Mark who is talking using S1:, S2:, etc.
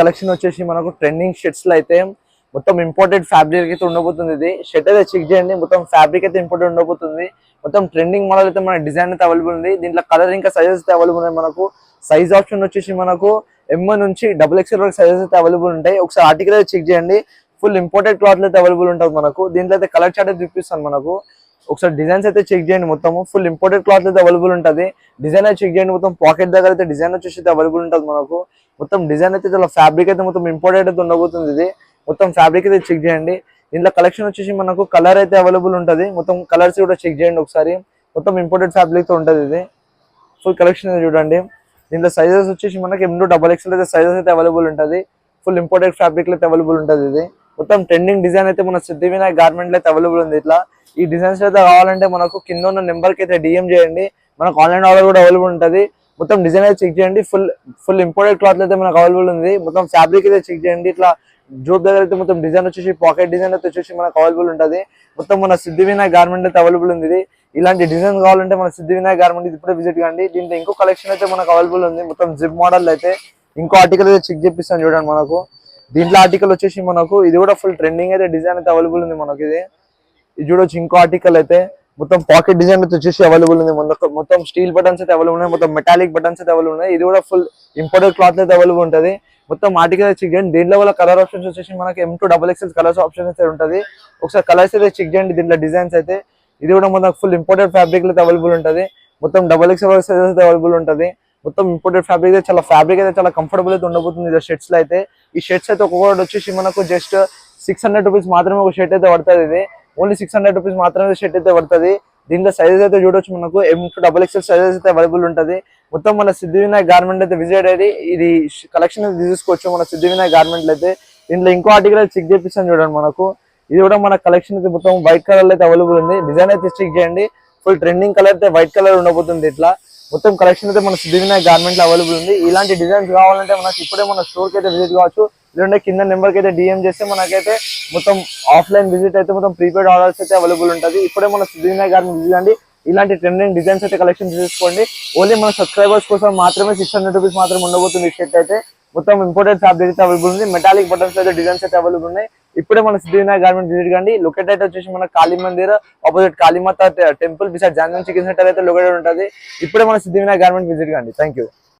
S1: Collection వచ్చేసి మనకు trending shirts లో అయితే మొత్తం ఇంపోర్టెడ్ ఫ్యాబ్రిక్ అయితే ఉండబోతుంది. ఇది షర్ట్ అయితే చెక్ చేయండి, మొత్తం ఫ్యాబ్రిక్ అయితే ఇంపోర్టెడ్ ఉండబోతుంది. మొత్తం ట్రెండింగ్ మోడల్ అయితే మన డిజైన్ అయితే అవైలబుల్ ఉంది. దీంట్లో కలర్ ఇంకా సైజెస్ అయితే అవైలబుల్ ఉన్నాయి. మనకు సైజ్ ఆప్షన్ వచ్చేసి మనకు M నుంచి XXL వరకు సైజెస్ అయితే అవైలబుల్ ఉంటాయి. ఒకసారి ఆర్టికల్ అయితే చెక్ చేయండి, ఫుల్ ఇంపోర్టెడ్ క్లాత్ అయితే అవైలబుల్ ఉంటుంది. మనకు దీంట్లో అయితే కలర్ చార్ట్ అయితే చూపిస్తాను. మనకు ఒకసారి డిజైన్స్ అయితే చెక్ చేయండి, మొత్తం ఫుల్ ఇంపోర్టెడ్ క్లాత్ అయితే అవైలబుల్ ఉంటుంది. డిజైన్ అయితే చెక్ చేయండి, మొత్తం పాకెట్ దగ్గర అయితే డిజైన్ వచ్చేసి అయితే అవైలబుల్ ఉంటుంది. మనకు మొత్తం డిజైన్ అయితే చాలా ఫ్యాబ్రిక్ అయితే మొత్తం ఇంపోర్టెడ్ అయితే ఉండబోతుంది. ఇది మొత్తం ఫ్యాబ్రిక్ అయితే చెక్ చేయండి. దీంట్లో కలెక్షన్ వచ్చేసి మనకు కలర్ అయితే అవైలబుల్ ఉంటుంది. మొత్తం కలర్స్ కూడా చెక్ చేయండి ఒకసారి. మొత్తం ఇంపోర్టెడ్ ఫ్యాబ్రిక్ తో ఉంటుంది. ఇది ఫుల్ కలెక్షన్ అయితే చూడండి. దీంట్లో సైజెస్ వచ్చేసి మనకి M to XXL అయితే సైజెస్ అయితే అవైలబుల్ ఉంటుంది. ఫుల్ ఇంపోర్టెడ్ ఫ్యాబ్రిక్ అయితే అవైలబుల్ ఉంటుంది. ఇది మొత్తం ట్రెండింగ్ డిజైన్ అయితే మన సిద్ధివినాయక్ గార్మెంట్ అయితే అవైలబుల్ ఉంది. ఇట్లా ఈ డిజైన్స్ అయితే కావాలంటే మనకు కింద ఉన్న నెంబర్ కి అయితే DM చేయండి, మనకు ఆన్లైన్ ఆర్డర్ కూడా అవైలబుల్ ఉంటుంది. మొత్తం డిజైన్ అయితే చెక్ చేయండి, ఫుల్ ఇంపోర్టెడ్ క్లాత్ అయితే మనకు అవైలబుల్ ఉంది. మొత్తం ఫ్యాబ్రిక్ అయితే చెక్ చేయండి. ఇట్లా జోబ్ దగ్గర అయితే మొత్తం డిజైన్ వచ్చేసి పాకెట్ డిజైన్ అయితే వచ్చేసి మనకు అవైలబుల్ ఉంటుంది. మొత్తం మన సిద్ధివినాయక్ గార్మెంట్ అయితే అవైలబుల్ ఉంది. ఇది ఇలాంటి డిజైన్ కావాలంటే మన సిద్ధివినాయక్ గార్మెంట్ ఇప్పుడే విజిట్ కండి. దీంట్లో ఇంకో కలెక్షన్ అయితే మనకు అవైలబుల్ ఉంది. మొత్తం జిప్ మోడల్ అయితే ఇంకో ఆర్టికల్ అయితే చెక్ చేపిస్తాను చూడండి. మనకు దీంట్లో ఆర్టికల్ వచ్చేసి మనకు ఇది కూడా ఫుల్ ట్రెండింగ్ అయితే డిజైన్ అయితే అవైలబుల్ ఉంది. మనకి ఇది చూడొచ్చు. ఇంకో ఆర్టికల్ అయితే మొత్తం పాకెట్ డిజైన్ అయితే వచ్చేసి అవైలబుల్ ఉంది. మొత్తం స్టీల్ బటన్స్ అయితే అవైలబుల్ ఉన్నాయి, మొత్తం మెటాలిక్ బటన్స్ అయితే అవైలబుల్ ఉన్నాయి. ఇది కూడా ఫుల్ ఇంపోర్టెడ్ క్లాత్ అయితే అవైలబుల్ ఉంటుంది. మొత్తం ఆర్టికల్ చెక్ చేయండి. దీంట్లో వల్ల కలర్ ఆప్షన్స్ వచ్చేసి మనకి M to XXL colours option అయితే ఉంటుంది. ఒకసారి కలర్స్ అయితే చెక్ చేయండి. దీంట్లో డిజైన్స్ అయితే ఇది కూడా మనకు ఫుల్ ఇంపోర్టెడ్ ఫ్యాబ్రిక్ అయితే అవైలబుల్ ఉంటుంది. మొత్తం XXL సైజెస్ అయితే అవైలబుల్ ఉంటుంది. మొత్తం ఇంపోర్టెడ్ ఫ్యాబ్రిక్ అయితే ఫ్యాబ్రిక్ అయితే చాలా కంఫర్టబుల్ అయితే ఉండబోతుంది. షర్ట్స్ లో అయితే ఈ షర్ట్స్ అయితే ఒక్కొక్కటి వచ్చేసి మనకు జస్ట్ 600 రూపీస్ మాత్రమే ఒక షర్ట్ అయితే పడుతుంది. ఇది ఓన్లీ 600 రూపీస్ మాత్రమే షర్ట్ అయితే పడుతుంది. దీంట్లో సైజెస్ అయితే చూడొచ్చు. మనకు M to XXL సైజెస్ అయితే అవైలబుల్ ఉంటుంది. మొత్తం మన సిద్ధివినాయక్ గార్మెంట్ అయితే విజిట్ అయ్యి ఇది కలెక్షన్ అయితే తీసుకోవచ్చు మన సిద్ధివినాయక్ గార్మెంట్ అయితే. దీంట్లో ఇంకో ఆర్టికల్ అయితే చెక్ చేపిస్తాను చూడండి. మనకు ఇది కూడా మన కలెక్షన్ అయితే మొత్తం వైట్ కలర్ అయితే అవైలబుల్ ఉంది. డిజైన్ అయితే చెక్ చేయండి, ఫుల్ ట్రెండింగ్ కలర్ అయితే వైట్ కలర్ ఉండబోతుంది. ఇట్లా మొత్తం కలెక్షన్ అయితే మన సిద్ధివినాయక్ గార్మెంట్ లో అవైలబుల్ ఉంది. ఇలాంటి డిజైన్స్ కావాలంటే మనకి ఇప్పుడే మన స్టోర్ కి అయితే విజిట్ కావచ్చు. లేదంటే కింద నెంబర్ కి అయితే DM చేస్తే మనకైతే మొత్తం ఆఫ్లైన్ విజిట్ అయితే మొత్తం ప్రీపెయిడ్ ఆర్డర్స్ అయితే అవైలబుల్ ఉంటుంది. ఇప్పుడే మన సిద్ధివినాయక్ గార్మెంట్ విజిట్ అండి. ఇలాంటి ట్రెండింగ్ డిజైన్స్ అయితే కలెక్షన్ తీసుకోండి. ఓన్లీ మన సబ్స్క్రైబర్స్ కోసం మాత్రమే 600 రూపీస్ మాత్రమే ఉండబోతుంది. షర్ట్ అయితే మొత్తం ఇంపోర్టెడ్ ఫ్యాబ్రిక్ అయితే అవైలబుల్ ఉంది. మెటాలిక్ బటన్స్ అయితే డిజైన్స్ అయితే అవైలబుల్ ఉన్నాయి. ఇప్పుడే మన సిద్ధివినాయక్ గార్మెంట్ విజిట్ కండి. లొకేట్ అయితే వచ్చేసి మన Kali Mandir opposite Kalimata temple beside Johnson chicken centre అయితే లొకేటెడ్ ఉంటుంది. ఇప్పుడే మన సిద్ధివినాయక్ గార్మెంట్ విజిట్ కండి. Thank you.